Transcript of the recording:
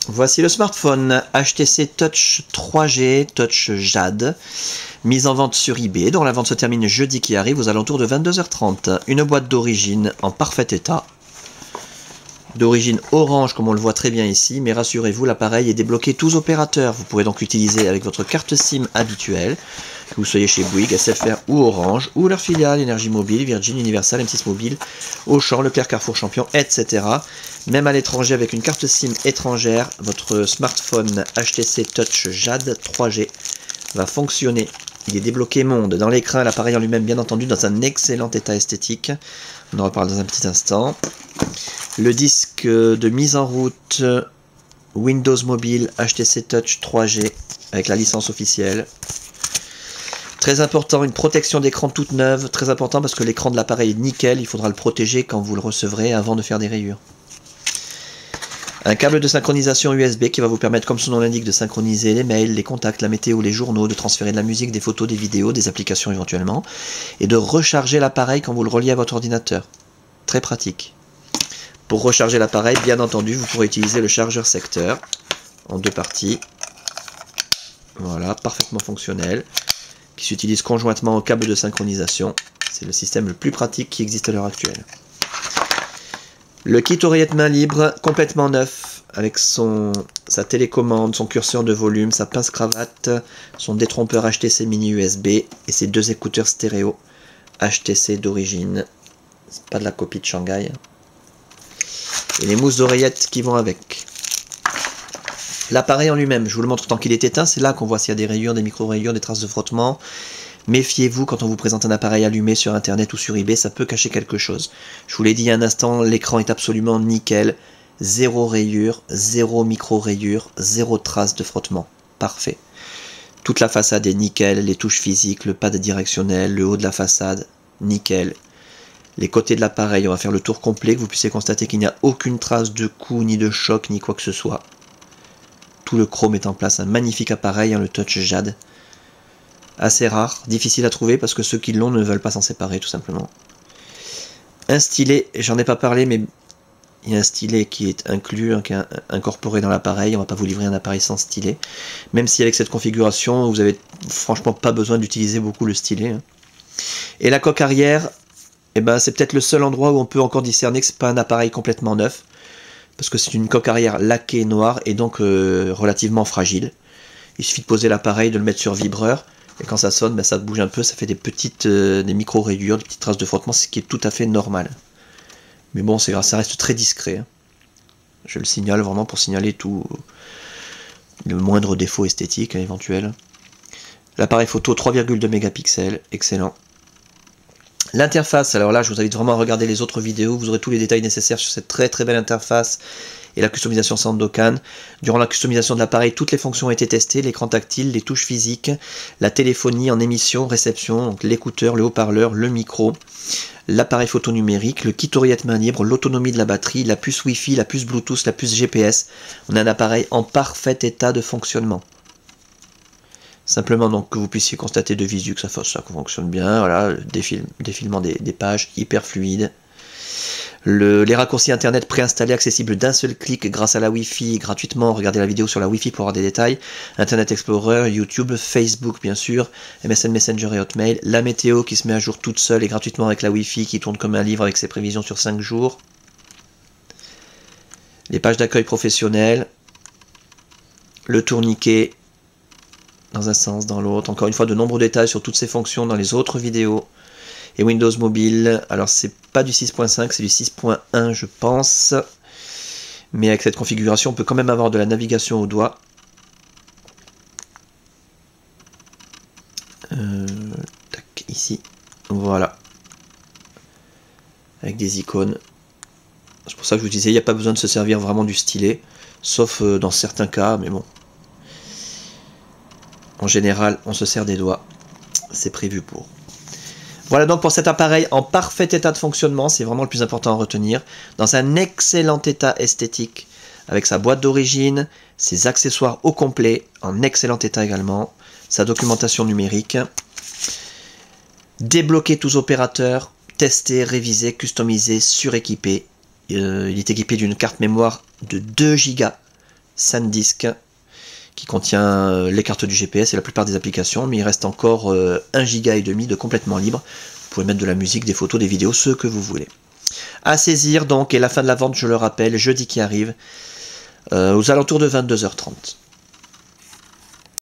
Voici le smartphone HTC Touch 3G, Touch Jade, mise en vente sur eBay, dont la vente se termine jeudi qui arrive aux alentours de 22h30. Une boîte d'origine en parfait état, d'origine orange comme on le voit très bien ici, mais rassurez-vous, l'appareil est débloqué tous opérateurs. Vous pourrez donc l'utiliser avec votre carte SIM habituelle, que vous soyez chez Bouygues, SFR ou Orange, ou leur filiale Énergie Mobile, Virgin, Universal, M6 Mobile, Auchan, Leclerc, Carrefour, Champion, etc. Même à l'étranger avec une carte SIM étrangère, votre smartphone HTC Touch Jade 3G va fonctionner. Il est débloqué monde. Dans l'écran, l'appareil en lui-même, bien entendu, dans un excellent état esthétique. On en reparle dans un petit instant. Le disque de mise en route Windows Mobile HTC Touch 3G avec la licence officielle. Très important, une protection d'écran toute neuve. Très important parce que l'écran de l'appareil est nickel. Il faudra le protéger quand vous le recevrez avant de faire des rayures. Un câble de synchronisation USB qui va vous permettre, comme son nom l'indique, de synchroniser les mails, les contacts, la météo, les journaux, de transférer de la musique, des photos, des vidéos, des applications éventuellement, et de recharger l'appareil quand vous le reliez à votre ordinateur. Très pratique. Pour recharger l'appareil, bien entendu, vous pourrez utiliser le chargeur secteur en deux parties. Voilà, parfaitement fonctionnel, qui s'utilise conjointement au câble de synchronisation. C'est le système le plus pratique qui existe à l'heure actuelle. Le kit oreillette main libre, complètement neuf, avec sa télécommande, son curseur de volume, sa pince-cravate, son détrompeur HTC mini USB et ses deux écouteurs stéréo HTC d'origine. C'est pas de la copie de Shanghai. Et les mousses d'oreillettes qui vont avec. L'appareil en lui-même, je vous le montre tant qu'il est éteint, c'est là qu'on voit s'il y a des rayures, des micro-rayures, des traces de frottement. Méfiez-vous quand on vous présente un appareil allumé sur internet ou sur eBay, ça peut cacher quelque chose. Je vous l'ai dit il y a un instant, l'écran est absolument nickel. Zéro rayure, zéro micro-rayure, zéro trace de frottement. Parfait. Toute la façade est nickel, les touches physiques, le pad directionnel, le haut de la façade, nickel. Les côtés de l'appareil, on va faire le tour complet, que vous puissiez constater qu'il n'y a aucune trace de coup, ni de choc, ni quoi que ce soit. Tout le chrome est en place, un magnifique appareil, le Touch Jade. Assez rare, difficile à trouver parce que ceux qui l'ont ne veulent pas s'en séparer tout simplement. Un stylet, j'en ai pas parlé mais il y a un stylet qui est inclus, qui est incorporé dans l'appareil. On va pas vous livrer un appareil sans stylet. Même si avec cette configuration, vous avez franchement pas besoin d'utiliser beaucoup le stylet. Et la coque arrière, eh ben, c'est peut-être le seul endroit où on peut encore discerner que c'est pas un appareil complètement neuf. Parce que c'est une coque arrière laquée noire et donc relativement fragile. Il suffit de poser l'appareil, de le mettre sur vibreur. Et quand ça sonne, ben ça bouge un peu, ça fait des micro-rayures, des petites traces de frottement, ce qui est tout à fait normal. Mais bon, ça reste très discret. Je le signale vraiment pour signaler tout le moindre défaut esthétique éventuel. L'appareil photo 3,2 mégapixels, excellent. L'interface, alors là je vous invite vraiment à regarder les autres vidéos, vous aurez tous les détails nécessaires sur cette très très belle interface et la customisation Sandokan. Durant la customisation de l'appareil, toutes les fonctions ont été testées, l'écran tactile, les touches physiques, la téléphonie en émission, réception, donc l'écouteur, le haut-parleur, le micro, l'appareil photo numérique, le kit oreillette main libre, l'autonomie de la batterie, la puce Wi-Fi, la puce Bluetooth, la puce GPS. On a un appareil en parfait état de fonctionnement. Simplement donc que vous puissiez constater de visu que ça fonctionne bien, voilà, le défilement des pages hyper fluide. Les raccourcis internet préinstallés accessibles d'un seul clic grâce à la Wi-Fi gratuitement. Regardez la vidéo sur la Wi-Fi pour avoir des détails. Internet Explorer, YouTube, Facebook bien sûr, MSN Messenger et Hotmail. La météo qui se met à jour toute seule et gratuitement avec la Wi-Fi qui tourne comme un livre avec ses prévisions sur 5 jours. Les pages d'accueil professionnelles. Le tourniquet dans un sens, dans l'autre. Encore une fois, de nombreux détails sur toutes ces fonctions dans les autres vidéos. Et Windows Mobile, alors c'est pas du 6.5, c'est du 6.1 je pense. Mais avec cette configuration, on peut quand même avoir de la navigation au doigt. Tac, ici. Voilà. Avec des icônes. C'est pour ça que je vous disais, il n'y a pas besoin de se servir vraiment du stylet. Sauf dans certains cas, mais bon. En général, on se sert des doigts. C'est prévu pour. Voilà donc pour cet appareil en parfait état de fonctionnement, c'est vraiment le plus important à retenir. Dans un excellent état esthétique, avec sa boîte d'origine, ses accessoires au complet, en excellent état également, sa documentation numérique. Débloqué tous opérateurs, testé, révisé, customisé, suréquipé. Il est équipé d'une carte mémoire de 2 Go SanDisk, qui contient les cartes du GPS et la plupart des applications, mais il reste encore 1,5 Go de complètement libre. Vous pouvez mettre de la musique, des photos, des vidéos, ce que vous voulez. À saisir donc, et la fin de la vente, je le rappelle, jeudi qui arrive, aux alentours de 22h30.